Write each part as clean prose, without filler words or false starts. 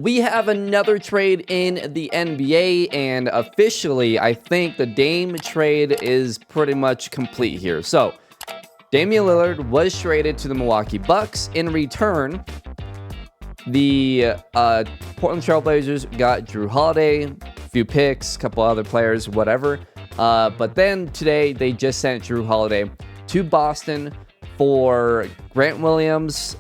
We have another trade in the NBA, and officially, I think the Dame trade is pretty much complete here. So, Damian Lillard was traded to the Milwaukee Bucks. In return, the Portland Trail Blazers got Jrue Holiday, a few picks, a couple other players, whatever. But then today, they just sent Jrue Holiday to Boston for Grant Williams,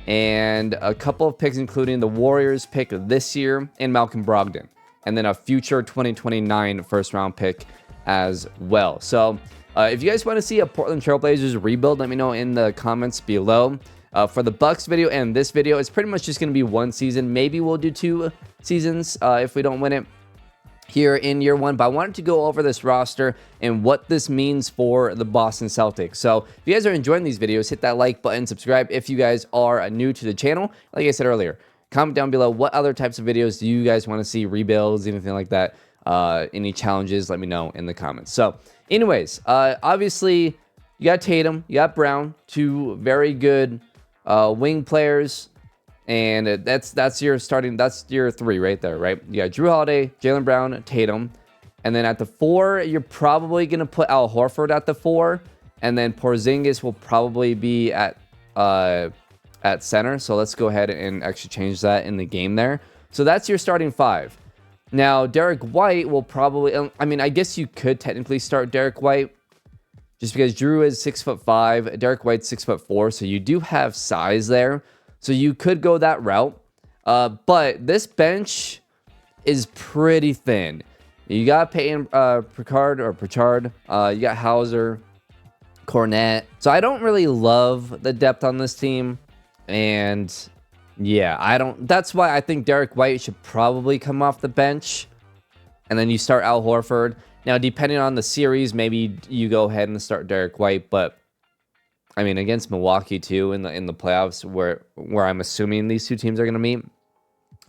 and a couple of picks, including the Warriors pick this year and Malcolm Brogdon, and then a future 2029 first-round pick as well. So if you guys want to see a Portland Trail Blazers rebuild, let me know in the comments below. For the Bucks video and this video, it's pretty much just going to be one season. Maybe we'll do 2 seasons if we don't win it here in year 1, but I wanted to go over this roster and what this means for the Boston Celtics. So if you guys are enjoying these videos, hit that like button, subscribe if you guys are new to the channel. Like I said earlier, comment down below what other types of videos do you guys want to see, rebuilds, anything like that, any challenges, let me know in the comments. So anyways, obviously you got Tatum, you got Brown, 2 very good wing players. And that's your starting, that's your 3 right there, right? You got Jrue Holiday, Jaylen Brown, Tatum. And then at the 4, you're probably going to put Al Horford at the 4. And then Porzingis will probably be at center. So let's go ahead and actually change that in the game there. So that's your starting 5. Now, Derek White will probably, I mean, I guess you could technically start Derek White just because Jrue is 6'5", Derek White's 6'4", so you do have size there. So you could go that route, but this bench is pretty thin. You got Payton Pritchard, you got Hauser, Cornette. So I don't really love the depth on this team, and yeah, I don't. That's why I think Derek White should probably come off the bench, and then you start Al Horford. Now, depending on the series, maybe you go ahead and start Derek White, but I mean, against Milwaukee too in the playoffs, where I'm assuming these 2 teams are going to meet,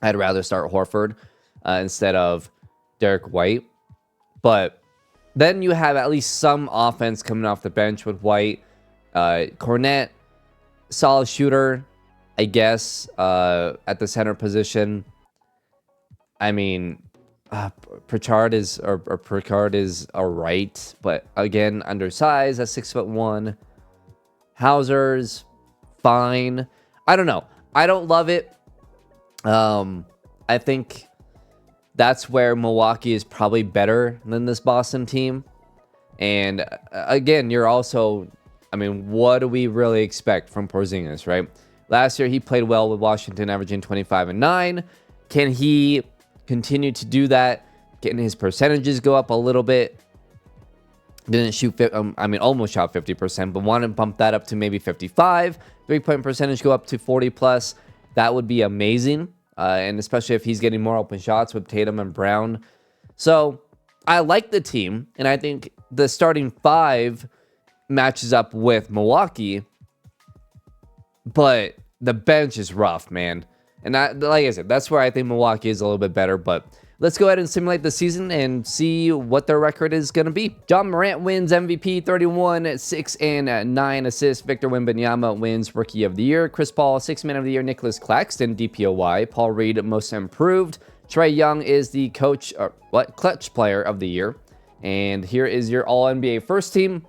I'd rather start Horford instead of Derek White. But then you have at least some offense coming off the bench with White, Cornette, solid shooter, I guess, at the center position. I mean, Pritchard is alright, but again, undersized at 6'1". Hauser's fine. I don't know. I don't love it. I think that's where Milwaukee is probably better than this Boston team. And again, you're also, I mean, what do we really expect from Porzingis, right? Last year, he played well with Washington, averaging 25 and 9. Can he continue to do that? Getting his percentages go up a little bit? Didn't shoot, almost shot 50%, but want to bump that up to maybe 55. 3-point percentage go up to 40+. That would be amazing, and especially if he's getting more open shots with Tatum and Brown. So I like the team, and I think the starting 5 matches up with Milwaukee, but the bench is rough, man. And that, like I said, that's where I think Milwaukee is a little bit better, but let's go ahead and simulate the season and see what their record is going to be. John Morant wins MVP, 31, 6 and 9 assists. Victor Wembanyama wins Rookie of the Year. Chris Paul, 6th Man of the Year. Nicholas Claxton, DPOY. Paul Reed, Most Improved. Trae Young is the Clutch Player of the Year. And here is your All-NBA first team.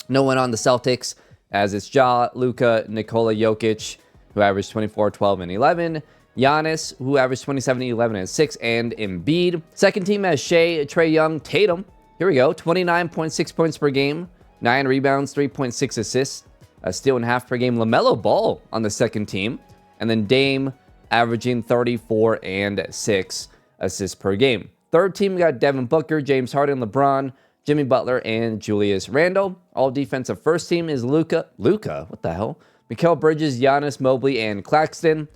No one on the Celtics, as it's Ja, Luka, Nikola Jokic, who averaged 24, 12, and 11. Giannis, who averaged 27, 11, and 6, and Embiid. Second team has Shea, Trae Young, Tatum. Here we go, 29.6 points per game, 9 rebounds, 3.6 assists, a steal and a half per game. LaMelo Ball on the second team. And then Dame averaging 34 and 6 assists per game. Third team, we got Devin Booker, James Harden, LeBron, Jimmy Butler, and Julius Randle. All defensive first team is Luka, what the hell? Mikal Bridges, Giannis, Mobley, and Claxton.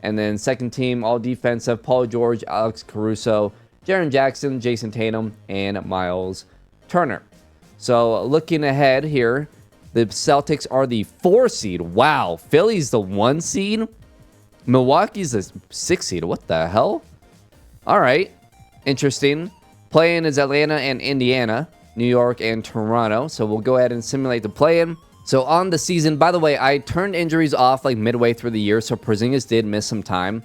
And then second team, all defensive, Paul George, Alex Caruso, Jaren Jackson, Jason Tatum, and Miles Turner. So looking ahead here, the Celtics are the 4 seed. Wow. Philly's the 1 seed. Milwaukee's the 6 seed. What the hell? All right. Interesting. Play-in is Atlanta and Indiana, New York and Toronto. So we'll go ahead and simulate the play-in. So on the season, by the way, I turned injuries off like midway through the year, so Porzingis did miss some time.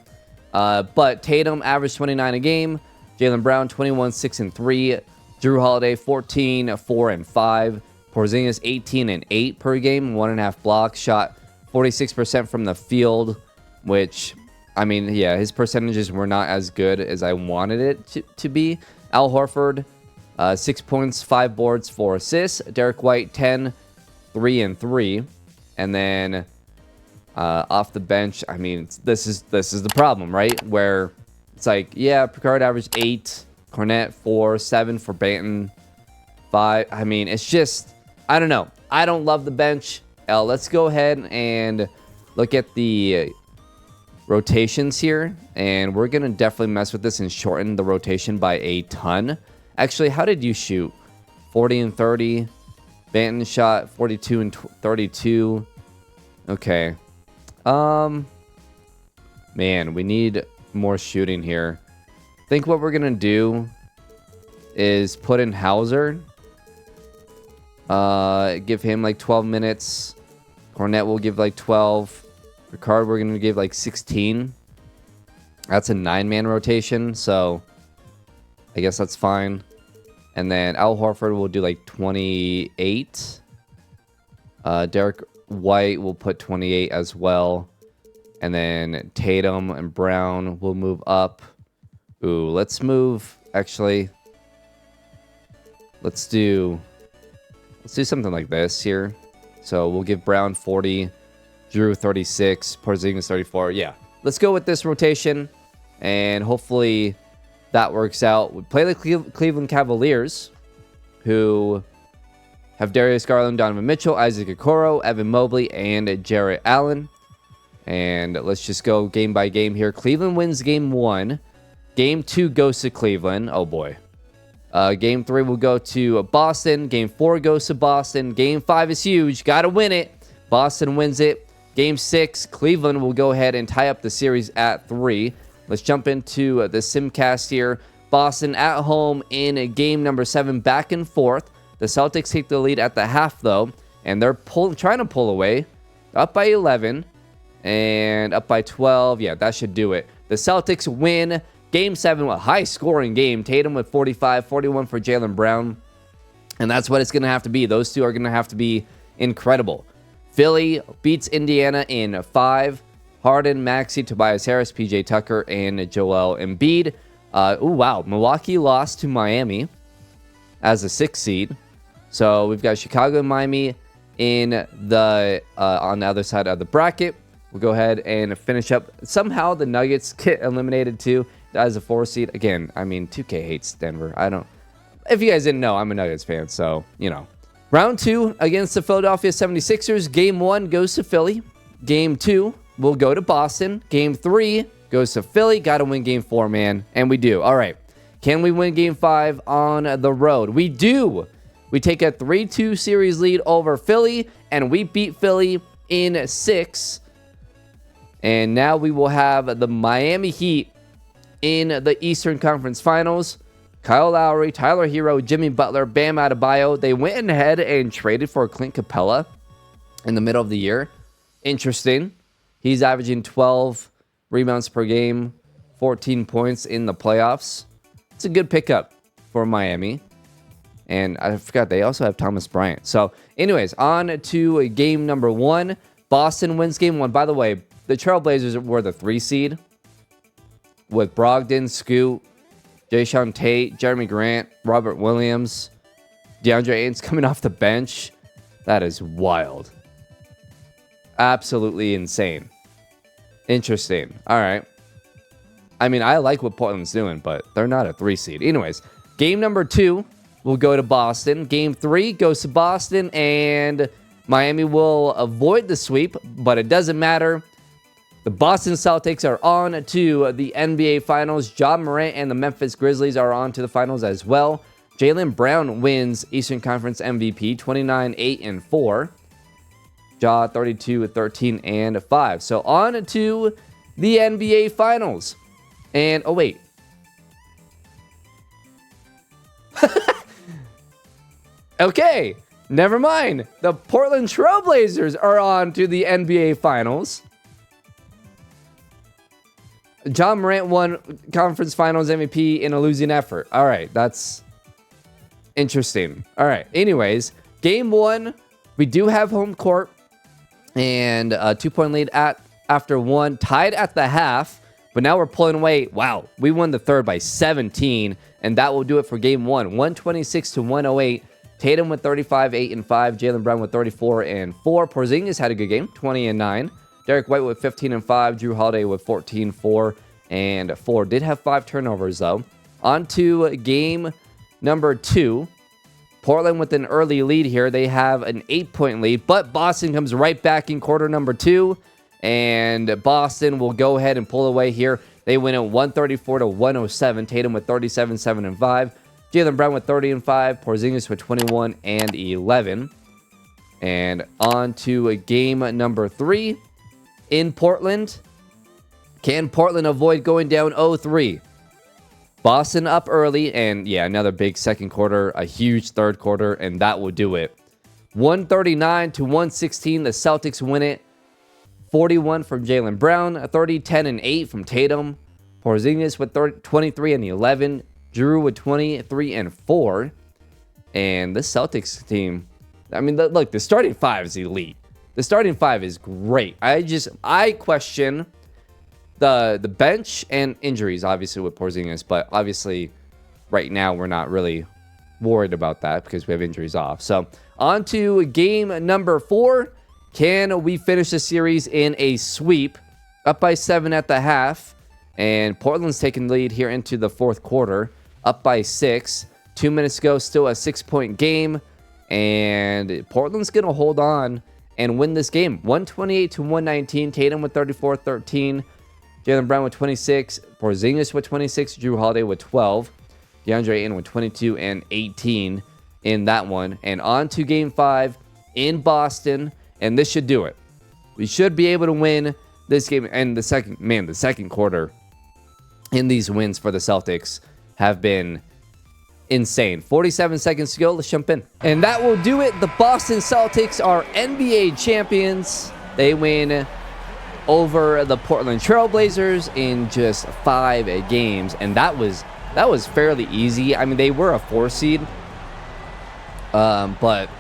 But Tatum averaged 29 a game, Jaylen Brown 21, 6 and 3, Jrue Holiday 14, 4 and 5, Porzingis 18 and 8 per game, 1.5 blocks, shot 46% from the field, which, I mean, yeah, his percentages were not as good as I wanted it to be. Al Horford, 6 points, 5 boards, 4 assists. Derek White 10, 3 and 3, and then off the bench, I mean, this is the problem, right? Where it's like, yeah, Picard averaged 8, Cornette 4, 7 for Banton, 5. I mean, it's just, I don't know. I don't love the bench. Let's go ahead and look at the rotations here, and we're gonna definitely mess with this and shorten the rotation by a ton. Actually, how did you shoot? 40 and 30. Banton shot 42 and 32. Okay. Man, we need more shooting here. I think what we're gonna do is put in Hauser. Give him like 12 minutes. Cornette will give like 12. Ricard, we're gonna give like 16. That's a 9-man rotation, so I guess that's fine. And then Al Horford will do like 28. Derek White will put 28 as well. And then Tatum and Brown will move up. Ooh, let's move. Actually, let's do something like this here. So we'll give Brown 40, Jrue 36, Porzingis 34. Yeah, let's go with this rotation, and hopefully that works out. We play the Cleveland Cavaliers, who have Darius Garland, Donovan Mitchell, Isaac Okoro, Evan Mobley, and Jarrett Allen. And let's just go game by game here. Cleveland wins game 1. Game 2 goes to Cleveland. Oh, boy. Game 3 will go to Boston. Game 4 goes to Boston. Game 5 is huge. Got to win it. Boston wins it. Game 6, Cleveland will go ahead and tie up the series at 3. Let's jump into the Simcast here. Boston at home in game number 7, back and forth. The Celtics take the lead at the half, though, and they're trying to pull away. Up by 11 and up by 12. Yeah, that should do it. The Celtics win game 7, a high-scoring game. Tatum with 45, 41 for Jaylen Brown, and that's what it's going to have to be. Those two are going to have to be incredible. Philly beats Indiana in 5. Harden, Maxey, Tobias Harris, PJ Tucker, and Joel Embiid. Wow. Milwaukee lost to Miami as a 6th seed. So we've got Chicago and Miami in the on the other side of the bracket. We'll go ahead and finish up. Somehow the Nuggets get eliminated too as a 4 seed. Again, I mean, 2K hates Denver. If you guys didn't know, I'm a Nuggets fan, so, you know. Round 2 against the Philadelphia 76ers. Game 1 goes to Philly. Game 2 will go to Boston. Game 3 goes to Philly. Got to win game 4, man. And we do. All right. Can we win game 5 on the road? We do. We take a 3-2 series lead over Philly, and we beat Philly in 6. And now we will have the Miami Heat in the Eastern Conference Finals. Kyle Lowry, Tyler Hero, Jimmy Butler, Bam Adebayo. They went ahead and traded for Clint Capella in the middle of the year. Interesting. He's averaging 12 rebounds per game, 14 points in the playoffs. It's a good pickup for Miami. And I forgot, they also have Thomas Bryant. So, anyways, on to game number 1. Boston wins game 1. By the way, the Trailblazers were the 3 seed with Brogdon, Scoot, Jayshawn Tate, Jeremy Grant, Robert Williams, DeAndre Ayton's coming off the bench. That is wild. Absolutely insane. Interesting. All right. I mean, I like what Portland's doing, but they're not a 3 seed. Anyways, game number 2 will go to Boston. Game 3 goes to Boston, and Miami will avoid the sweep, but it doesn't matter. The Boston Celtics are on to the NBA Finals. Ja Morant and the Memphis Grizzlies are on to the Finals as well. Jaylen Brown wins Eastern Conference MVP, 29, 8, and 4. Ja, 32, 13, and 5. So on to the NBA Finals. And, oh, wait. Okay. Never mind. The Portland Trailblazers are on to the NBA Finals. John Morant won Conference Finals MVP in a losing effort. All right, that's interesting. All right, anyways, game one, we do have home court and a 2-point lead after one, tied at the half, but now we're pulling away. Wow, we won the third by 17, and that will do it for game one, 126 to 108. Tatum with 35, 8 and 5. Jaylen Brown with 34 and 4. Porzingis had a good game, 20 and 9. Derek White with 15 and 5. Jrue Holiday with 14, 4 and 4. Did have 5 turnovers though. On to game number 2. Portland with an early lead here. They have an 8-point lead, but Boston comes right back in quarter number 2, and Boston will go ahead and pull away here. They win at 134 to 107. Tatum with 37, 7 and 5. Jaylen Brown with 30 and 5. Porzingis with 21 and 11. And on to game number 3 in Portland. Can Portland avoid going down 0-3? Boston up early, and yeah, another big second quarter, a huge third quarter, and that will do it. 139 to 116, the Celtics win it. 41 from Jaylen Brown, 30, 10 and 8 from Tatum. Porzingis with 23 and 11. Jrue with 23 and 4. And the Celtics team, I mean, look, the starting 5 is elite. The starting 5 is great. I question the bench and injuries, obviously, with Porzingis. But obviously, right now, we're not really worried about that because we have injuries off. So, on to game number 4. Can we finish the series in a sweep? Up by 7 at the half. And Portland's taking the lead here into the fourth quarter. Up by 6. 2 minutes to go, still a 6-point game. And Portland's going to hold on and win this game. 128 to 119. Tatum with 34, 13. Jaylen Brown with 26. Porzingis with 26. Jrue Holiday with 12. DeAndre Ayton with 22 and 18 in that one. And on to game 5 in Boston. And this should do it. We should be able to win this game. And the second quarter in these wins for the Celtics have been insane. 47 seconds to go. Let's jump in. And that will do it. The Boston Celtics are NBA champions. They win over the Portland Trailblazers in just 5 games. And that was fairly easy. I mean, they were a 4 seed. But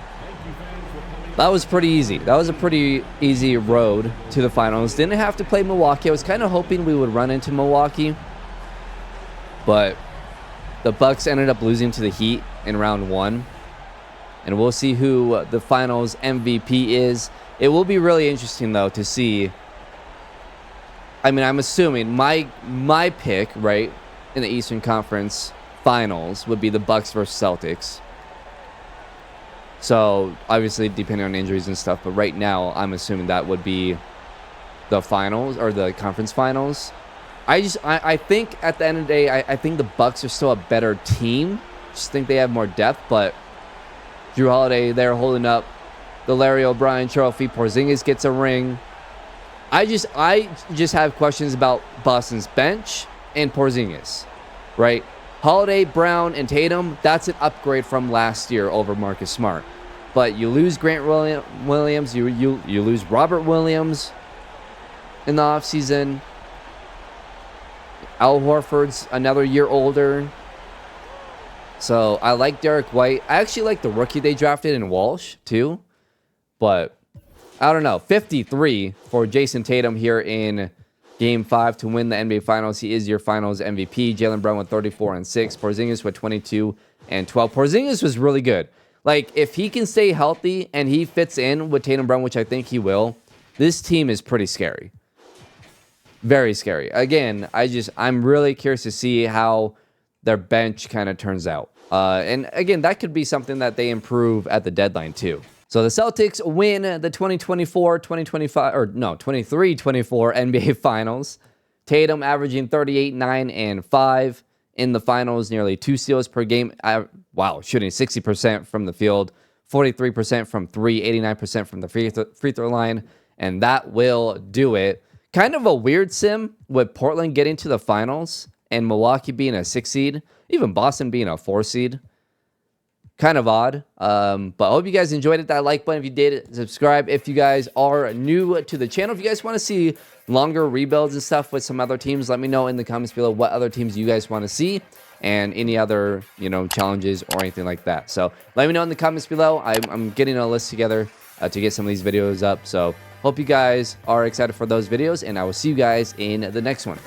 that was pretty easy. That was a pretty easy road to the finals. Didn't have to play Milwaukee. I was kind of hoping we would run into Milwaukee. But the Bucks ended up losing to the Heat in round 1. And we'll see who the finals MVP is. It will be really interesting, though, to see. I mean, I'm assuming my pick, right, in the Eastern Conference Finals would be the Bucks versus Celtics. So, obviously, depending on injuries and stuff. But right now, I'm assuming that would be the finals or the conference finals. I think at the end of the day, I think the Bucks are still a better team. Just think they have more depth. But Jrue Holiday, they're holding up the Larry O'Brien trophy. Porzingis gets a ring. I just have questions about Boston's bench and Porzingis, right? Holiday, Brown, and Tatum, that's an upgrade from last year over Marcus Smart. But you lose Grant Williams, you lose Robert Williams in the offseason. Al Horford's another year older. So I like Derek White. I actually like the rookie they drafted in Walsh, too. But I don't know. 53 for Jason Tatum here in Game 5 to win the NBA Finals. He is your Finals MVP. Jaylen Brown with 34 and 6. Porzingis with 22 and 12. Porzingis was really good. Like, if he can stay healthy and he fits in with Tatum Brown, which I think he will, this team is pretty scary. Very scary. Again, I'm really curious to see how their bench kind of turns out. And again, that could be something that they improve at the deadline too. So the Celtics win the 23-24 NBA Finals. Tatum averaging 38, 9, and 5 in the finals, nearly 2 steals per game. Wow, shooting 60% from the field, 43% from 3, 89% from the free throw line, and that will do it. Kind of a weird sim with Portland getting to the finals and Milwaukee being a 6 seed, even Boston being a 4 seed. kind of odd. But I hope you guys enjoyed it. That like button if you did, subscribe if you guys are new to the channel. If you guys want to see longer rebuilds and stuff with some other teams, let me know in the comments below what other teams you guys want to see and any other, challenges or anything like that. So let me know in the comments below. I'm getting a list together to get some of these videos up. So hope you guys are excited for those videos, and I will see you guys in the next one.